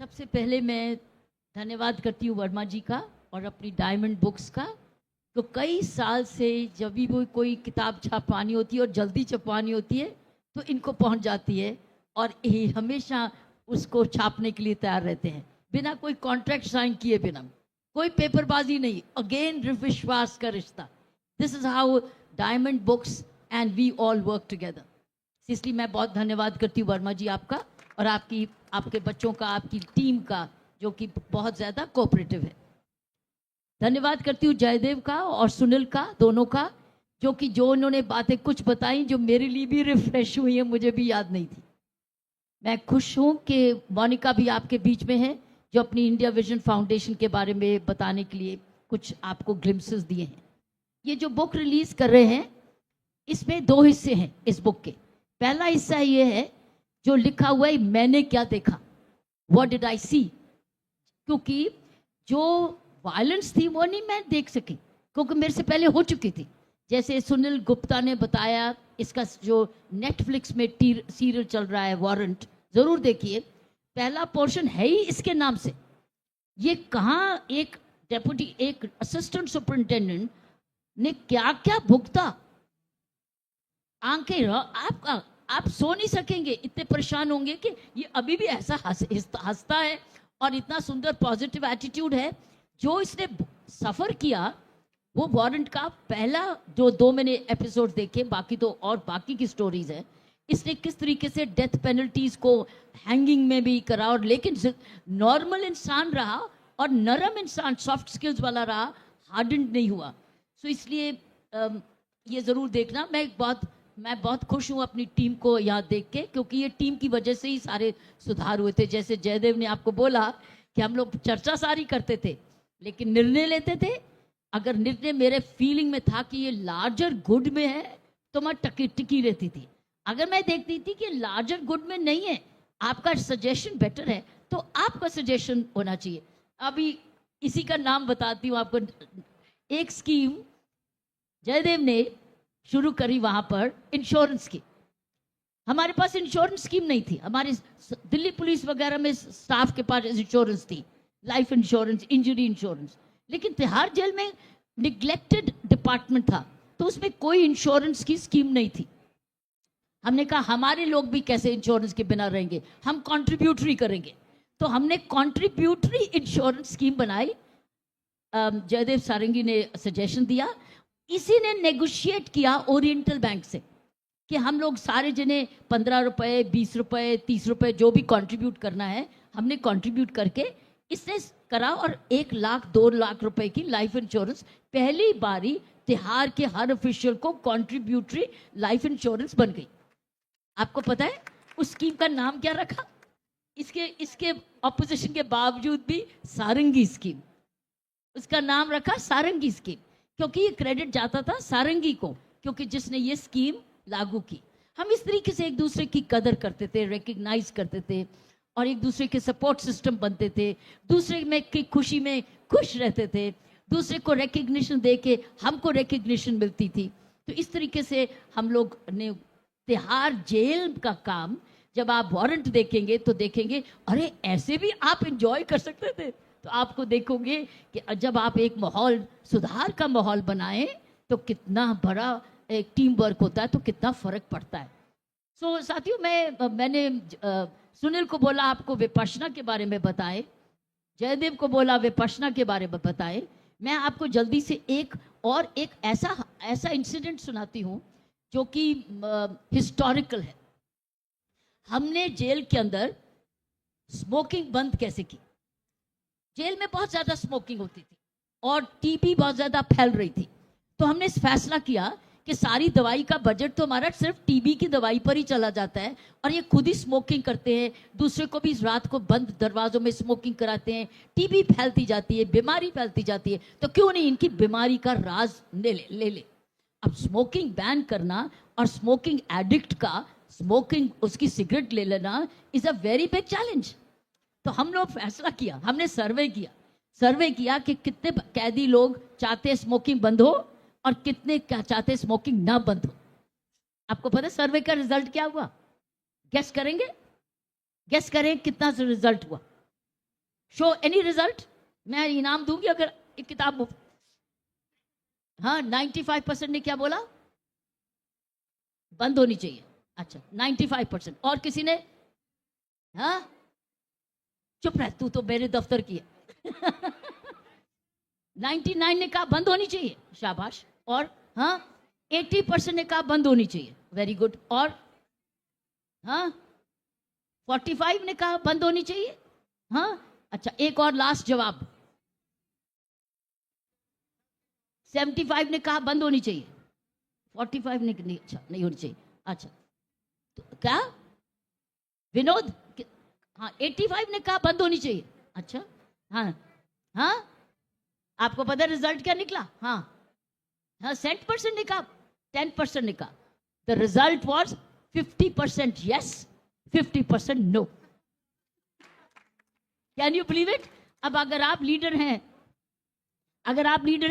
सबसे पहले मैं धन्यवाद करती हूँ वर्मा जी का और अपनी डायमंड बुक्स का। तो कई साल से जब भी कोई किताब छपवानी होती है और जल्दी छपवानी होती है तो इनको पहुँच जाती है और ये हमेशा उसको छापने के लिए तैयार रहते हैं, बिना कोई कॉन्ट्रैक्ट साइन किए बिना, कोई पेपरबाजी नहीं, अगेन विश्वास का रिश्ता। This is how Diamond Books and we all work together. इसलिए मैं बहुत धन्यवाद करती हूँ वर्मा जी आपका और आपके बच्चों का, आपकी टीम का, जो कि बहुत ज़्यादा कोऑपरेटिव है। धन्यवाद करती हूँ जयदेव का और सुनील का, दोनों का, जो उन्होंने बातें कुछ बताई जो मेरे लिए भी रिफ्रेश हुई है, मुझे भी याद नहीं थी। मैं खुश हूँ कि मोनिका भी आपके बीच में है, जो अपनी इंडिया विजन फाउंडेशन के बारे में बताने के लिए कुछ आपको ग्लिम्सेस दिए हैं। ये जो बुक रिलीज कर रहे हैं, इसमें 2 हिस्से हैं इस बुक के। पहला हिस्सा ये है जो लिखा हुआ है मैंने क्या देखा, व्हाट डिड आई सी, क्योंकि जो वायलेंस थी वो नहीं मैं देख सकी, क्योंकि मेरे से पहले हो चुकी थी। जैसे सुनील गुप्ता ने बताया, इसका जो नेटफ्लिक्स में सीरियल चल रहा है वारंट, जरूर देखिए, पहला पोर्शन है ही इसके नाम से। ये कहाँ एक डेप्यूटी, एक असिस्टेंट सुपरिंटेंडेंट ने क्या क्या भुगता, आंखें आप सो नहीं सकेंगे, इतने परेशान होंगे कि ये अभी भी ऐसा हंसता है और इतना सुंदर पॉजिटिव एटीट्यूड है। जो इसने सफर किया, वो वारंट का पहला जो 2 मैंने एपिसोड देखे, बाकी तो और बाकी की स्टोरीज है। इसने किस तरीके से डेथ पेनल्टीज को हैंगिंग में भी करा, और लेकिन नॉर्मल इंसान रहा और नरम इंसान, सॉफ्ट स्किल्स वाला रहा, हार्डन्ड नहीं हुआ। सो इसलिए ये ज़रूर देखना। मैं बहुत खुश हूँ अपनी टीम को यहाँ देख के, क्योंकि ये टीम की वजह से ही सारे सुधार हुए थे। जैसे जयदेव ने आपको बोला कि हम लोग चर्चा सारी करते थे लेकिन निर्णय लेते थे। अगर निर्णय मेरे फीलिंग में था कि ये लार्जर गुड में है तो मैं टिकी रहती थी। अगर मैं देखती थी कि लार्जर गुड में नहीं है, आपका सजेशन बेटर है, तो आपका सजेशन होना चाहिए। अभी इसी का नाम बताती हूँ आपको। एक स्कीम जयदेव ने शुरू करी वहां पर, इंश्योरेंस की। हमारे पास इंश्योरेंस स्कीम नहीं थी। हमारे दिल्ली पुलिस वगैरह में स्टाफ के पास इंश्योरेंस थी, लाइफ इंश्योरेंस, इंजरी इंश्योरेंस, लेकिन तिहाड़ जेल में निग्लेक्टेड डिपार्टमेंट था, तो उसमें कोई इंश्योरेंस की स्कीम नहीं थी। हमने कहा हमारे लोग भी कैसे इंश्योरेंस के बिना रहेंगे, हम कॉन्ट्रीब्यूटरी करेंगे। तो हमने कॉन्ट्रीब्यूटरी इंश्योरेंस स्कीम बनाई। जयदेव सारंगी ने सजेशन दिया, इसी ने नेगोशिएट किया ओरिएंटल बैंक से कि हम लोग सारे जने 15 रुपए, 20 रुपए, 30 रुपए जो भी कंट्रीब्यूट करना है, हमने कंट्रीब्यूट करके इससे करा। और 1 लाख 2 लाख रुपए की लाइफ इंश्योरेंस पहली बारी तिहाड़ के हर ऑफिशियल को कंट्रीब्यूटरी लाइफ इंश्योरेंस बन गई। आपको पता है उस स्कीम का नाम क्या रखा? इसके ऑपोजिशन के बावजूद भी सारंगी स्कीम, उसका नाम रखा सारंगी स्कीम, क्योंकि ये क्रेडिट जाता था सारंगी को, क्योंकि जिसने ये स्कीम लागू की। हम इस तरीके से एक दूसरे की कदर करते थे, रिकग्नाइज करते थे और एक दूसरे के सपोर्ट सिस्टम बनते थे, दूसरे में की खुशी में खुश रहते थे, दूसरे को रिकग्निशन दे के हमको रिकग्निशन मिलती थी। तो इस तरीके से हम लोग ने तिहाड़ जेल का काम, जब आप वारंट देखेंगे तो देखेंगे अरे ऐसे भी आप एंजॉय कर सकते थे। तो आपको देखोगे कि जब आप एक माहौल, सुधार का माहौल बनाएं तो कितना बड़ा एक टीम वर्क होता है, तो कितना फर्क पड़ता है। सो साथियों, मैंने सुनील को बोला आपको विपश्यना के बारे में बताएं, जयदेव को बोला विपश्यना के बारे में बताएं। मैं आपको जल्दी से एक ऐसा इंसिडेंट सुनाती हूँ जो कि हिस्टोरिकल है। हमने जेल के अंदर स्मोकिंग बंद कैसे की। जेल में बहुत ज्यादा स्मोकिंग होती थी और टीबी बहुत ज्यादा फैल रही थी। तो हमने इस फैसला किया कि सारी दवाई का बजट तो हमारा सिर्फ टीबी की दवाई पर ही चला जाता है, और ये खुद ही स्मोकिंग करते हैं, दूसरे को भी रात को बंद दरवाजों में स्मोकिंग कराते हैं, टीबी फैलती जाती है, बीमारी फैलती जाती है, तो क्यों नहीं इनकी बीमारी का राज ले ले। अब स्मोकिंग बैन करना और स्मोकिंग एडिक्ट का स्मोकिंग, उसकी सिगरेट ले लेना is a very big challenge. तो हम लोग फैसला किया, हमने सर्वे किया कि कितने कैदी लोग चाहते स्मोकिंग बंद हो और कितने चाहते स्मोकिंग ना बंद हो। आपको पता है सर्वे का रिजल्ट क्या हुआ? गेस करेंगे? गेस करें कितना रिजल्ट हुआ? Show any result. मैं इनाम दूंगी अगर एक किताब। हाँ, 95% ने क्या बोला? बंद होनी चाहिए। अच्छा, 95%। और किसी ने? हाँ, चुप रह, तू तो मेरे दफ्तर की है। 99 ने कहा बंद होनी चाहिए, शाबाश। और हाँ, 80% ने कहा बंद होनी चाहिए, वेरी गुड। और हाँ, 45 ने कहा बंद होनी चाहिए। हाँ, अच्छा, एक और लास्ट जवाब। 75 ने कहा बंद होनी चाहिए, 45 ने नहीं, अच्छा नहीं होनी चाहिए। अच्छा, तो क्या विनोद? हाँ, 85 ने कहा बंद होनी चाहिए। अच्छा, हाँ हाँ, आपको पता रिजल्ट क्या निकला? हाँ हाँ, 60% ने कहा, 10% ने कहा। The result was 50% yes, 50% no. Can you believe it? अब अगर आप लीडर हैं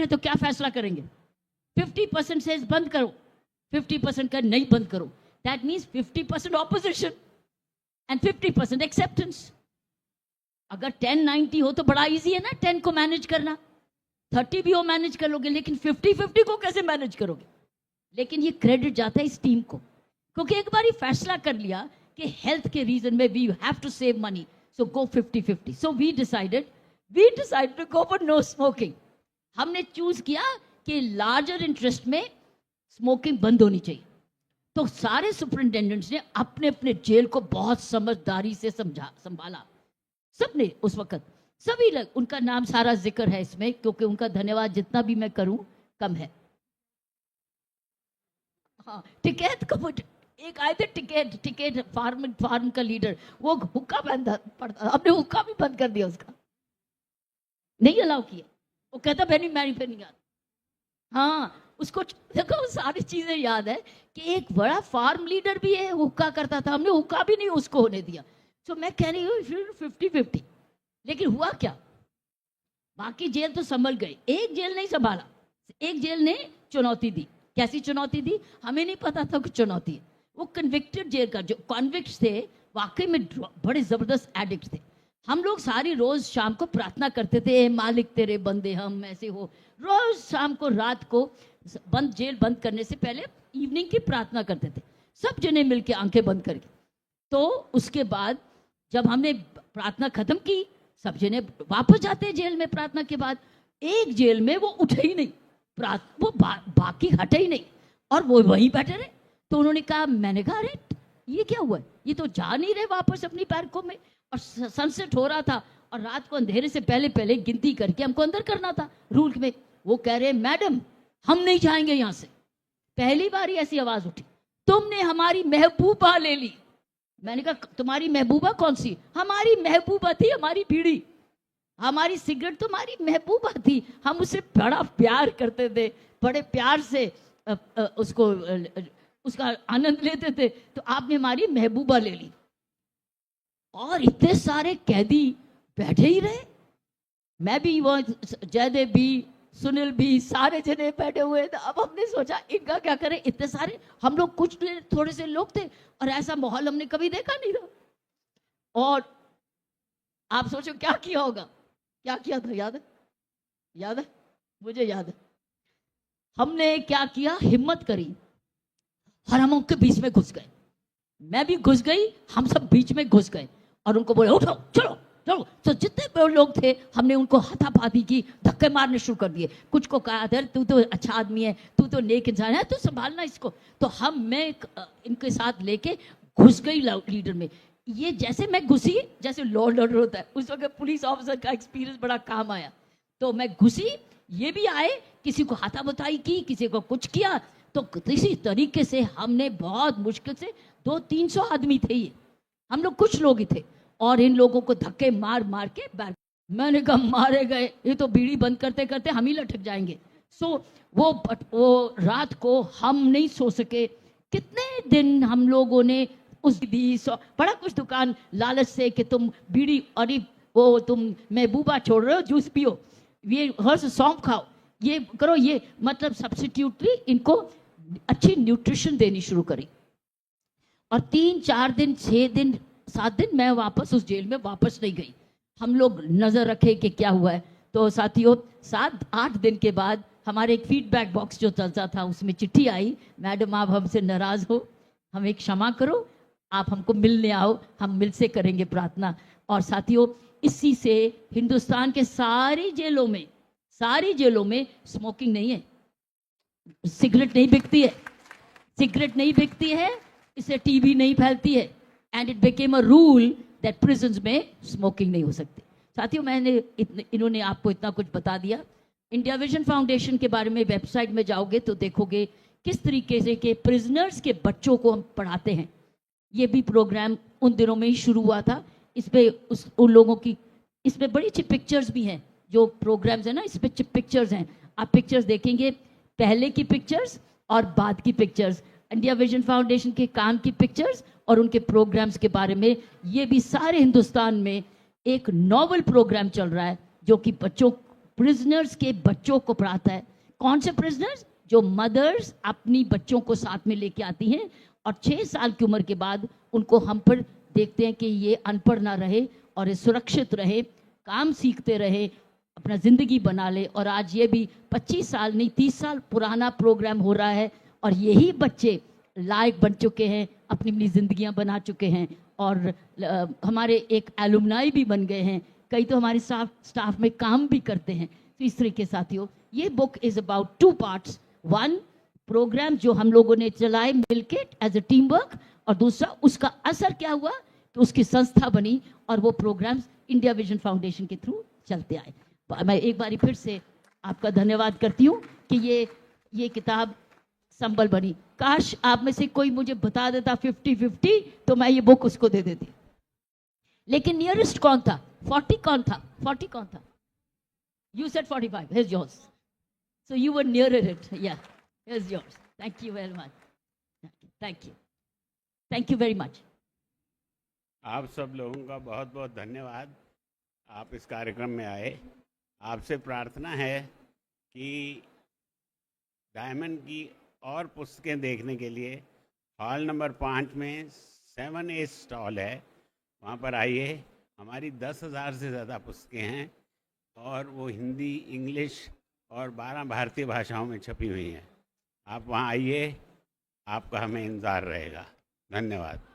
तो क्या फैसला करेंगे? 50% से बंद करो, 50% का नहीं बंद करो। That means 50% opposition and 50% acceptance. अगर 10-90 हो तो बड़ा इजी है ना 10 को मैनेज करना, 30 भी हो मैनेज कर लोगे, लेकिन 50-50 को कैसे मैनेज करोगे? लेकिन ये क्रेडिट जाता है इस टीम को, क्योंकि एक बार ही फैसला कर लिया कि हेल्थ के रीजन में we have to save money, so go 50-50। So we decided to go for no smoking. हमने चूज किया कि लार्जर इंटरेस्ट में स्मोकिंग बंद होनी चाहिए। तो सारे सुपरिटेंडेंट्स ने अपने अपने जेल को बहुत समझदारी से संभाला। सबने उस वक्त सभी लोग, उनका नाम सारा जिक्र है इसमें, क्योंकि उनका धन्यवाद जितना भी मैं करूं कम है। हाँ, टिकैत का एक आए थे, टिकैत फार्म का लीडर, वो हुक्का बंद पड़ता, हमने हुक्का भी बंद कर दिया, उसका नहीं अलाउ किया। वो कहता मैं नहीं आता। हाँ, उसको देखो सारी चीजें याद है कि एक बड़ा फार्म लीडर भी है, हुक्का करता था, हमने हुक्का भी नहीं उसको होने दिया। तो मैं कह रही हूँ 50-50। लेकिन हुआ क्या, बाकी जेल तो संभल गए, एक जेल नहीं संभाला। एक जेल ने चुनौती दी। कैसी चुनौती दी, हमें नहीं पता था कि चुनौती है। वो कन्विक्टेड जेल का, जो कॉन्विक्ट्स थे वाकई में बड़े जबरदस्त एडिक्ट थे। हम लोग सारी रोज शाम को प्रार्थना करते थे, मालिक तेरे बंदे हम ऐसे हो। रोज शाम को, रात को जेल बंद करने से पहले इवनिंग की प्रार्थना करते थे, सब जने मिलके आंखें बंद करके। तो उसके बाद जब हमने प्रार्थना खत्म की, सब जने वापस जाते हैं जेल में प्रार्थना के बाद। एक जेल में वो उठे ही नहीं, वो बाकी हटे ही नहीं, और वो वहीं बैठे रहे। तो उन्होंने कहा, मैंने कहा अरे ये क्या हुआ, ये तो जा नहीं रहे वापस अपनी बैरकों में, और सनसेट हो रहा था, और रात को अंधेरे से पहले पहले गिनती करके हमको अंदर करना था रूल में। वो कह रहे, मैडम हम नहीं जाएंगे यहाँ से। पहली बार ही ऐसी आवाज उठी, तुमने हमारी महबूबा ले ली। मैंने कहा तुम्हारी महबूबा कौन सी? हमारी महबूबा थी, हमारी बीड़ी, हमारी सिगरेट तुम्हारी महबूबा थी, हम उससे बड़ा प्यार करते थे, बड़े प्यार से उसको उसका आनंद लेते थे, तो आपने हमारी महबूबा ले ली। और इतने सारे कैदी बैठे ही रहे, मैं भी, वो जयदेव भी, सुनील भी, सारे जने बैठे हुए थे। अब हमने सोचा इनका क्या करें, इतने सारे हम लोग, कुछ थोड़े से लोग थे, और ऐसा माहौल हमने कभी देखा नहीं था। और आप सोचो क्या किया होगा, क्या किया था, याद है? याद है, मुझे याद है। हमने क्या किया, हिम्मत करी और हम उनके बीच में घुस गए। मैं भी घुस गई, हम सब बीच में घुस गए, और उनको बोले उठो, चलो चलो। तो जितने लोग थे हमने उनको हाथापाती की, धक्के मारने शुरू कर दिए। कुछ को कहा, अरे तू तो अच्छा आदमी है, तू तो नेक इंसान है, तू संभालना इसको। तो मैं इनके साथ लेके घुस गई लीडर में। ये जैसे मैं घुसी, जैसे लॉ एंड ऑर्डर होता है, उस वक्त पुलिस ऑफिसर का एक्सपीरियंस बड़ा काम आया। तो मैं घुसी, ये भी आए, किसी को हाथापाती की, किसी को कुछ किया। तो किसी तरीके से हमने बहुत मुश्किल से 200-300 आदमी थे, ये हम लोग कुछ लोग ही थे, और इन लोगों को धक्के मार मार के बैठ। मैंने कहा मारे गए, ये तो बीड़ी बंद करते करते हम ही लटक जाएंगे। वो रात को हम नहीं सो सके। कितने दिन हम लोगों ने उस दी, बड़ा कुछ दुकान लालच से कि तुम बीड़ी और वो तुम महबूबा छोड़ रहे हो, जूस पियो, ये हर्ष सौंफ खाओ, ये करो, ये मतलब सब्स्टिट्यूटली इनको अच्छी न्यूट्रिशन देनी शुरू करी। और 3-4 दिन, 6 दिन, 7 दिन मैं वापस उस जेल में वापस नहीं गई। हम लोग नजर रखे कि क्या हुआ है। तो साथियों, 7-8 दिन के बाद हमारे एक फीडबैक बॉक्स जो चलता था, उसमें चिट्ठी आई, मैडम आप हमसे नाराज हो, हमें क्षमा करो, आप हमको मिलने आओ, हम मिल से करेंगे प्रार्थना। और साथियों, इसी से हिंदुस्तान के सारी जेलों में स्मोकिंग नहीं है, सिगरेट नहीं बिकती है, सिगरेट नहीं बिकती है, इससे टीबी नहीं फैलती है। And it became a rule that prisons में स्मोकिंग नहीं हो सकती। साथियों, इन्होंने आपको इतना कुछ बता दिया। इंडिया विजन फाउंडेशन के बारे में वेबसाइट में जाओगे तो देखोगे किस तरीके से के प्रिजनर्स के बच्चों को हम पढ़ाते हैं। ये भी प्रोग्राम उन दिनों में ही शुरू हुआ था। इस पे उन लोगों की, इसमें बड़ी अच्छी पिक्चर्स भी हैं, जो प्रोग्राम्स है ना, इस पे पिक्चर्स हैं। आप पिक्चर्स देखेंगे, पहले की पिक्चर्स और बाद की पिक्चर्स, इंडिया विजन फाउंडेशन के काम की पिक्चर्स और उनके प्रोग्राम्स के बारे में। ये भी सारे हिंदुस्तान में एक नॉवल प्रोग्राम चल रहा है, जो कि प्रिजनर्स के बच्चों को पढ़ाता है। कौन से प्रिजनर्स? जो मदर्स अपनी बच्चों को साथ में लेके आती हैं, और 6 साल की उम्र के बाद उनको हम पर देखते हैं कि ये अनपढ़ ना रहे और ये सुरक्षित रहे, काम सीखते रहे, अपना ज़िंदगी बना ले। और आज ये भी 25 साल नहीं 30 साल पुराना प्रोग्राम हो रहा है, और यही बच्चे लायक बन चुके हैं, अपनी अपनी ज़िंदगियां बना चुके हैं, और हमारे एक एलुमनाई भी बन गए हैं, कई तो हमारे स्टाफ में काम भी करते हैं। तो इस तरीके साथियों, ये book is about 2 parts. 1 programme जो हम लोगों ने चलाए मिलके एज अ टीम वर्क, और दूसरा उसका असर क्या हुआ, तो उसकी संस्था बनी, और वो प्रोग्राम्स इंडिया विजन फाउंडेशन के थ्रू चलते आए। मैं एक बारी फिर से आपका धन्यवाद करती हूँ कि ये किताब संबल बनी। काश आप में से कोई मुझे बता देता 50-50 तो मैं ये बुक उसको दे देती। लेकिन नियरेस्ट कौन था? 40 कौन था? 40 कौन था? You said 45. Here's yours. So you were nearer it. Yeah. Here's yours. Thank you very much. Thank you. Thank you very much. आप सब लोगों का बहुत बहुत धन्यवाद, आप इस कार्यक्रम में आए। आपसे प्रार्थना है कि डायमंड की और पुस्तकें देखने के लिए हॉल नंबर 5 में 7A स्टॉल है, वहाँ पर आइए। हमारी 10,000 से ज़्यादा पुस्तकें हैं और वो हिंदी, इंग्लिश और 12 भारतीय भाषाओं में छपी हुई हैं। आप वहाँ आइए, आपका हमें इंतज़ार रहेगा। धन्यवाद।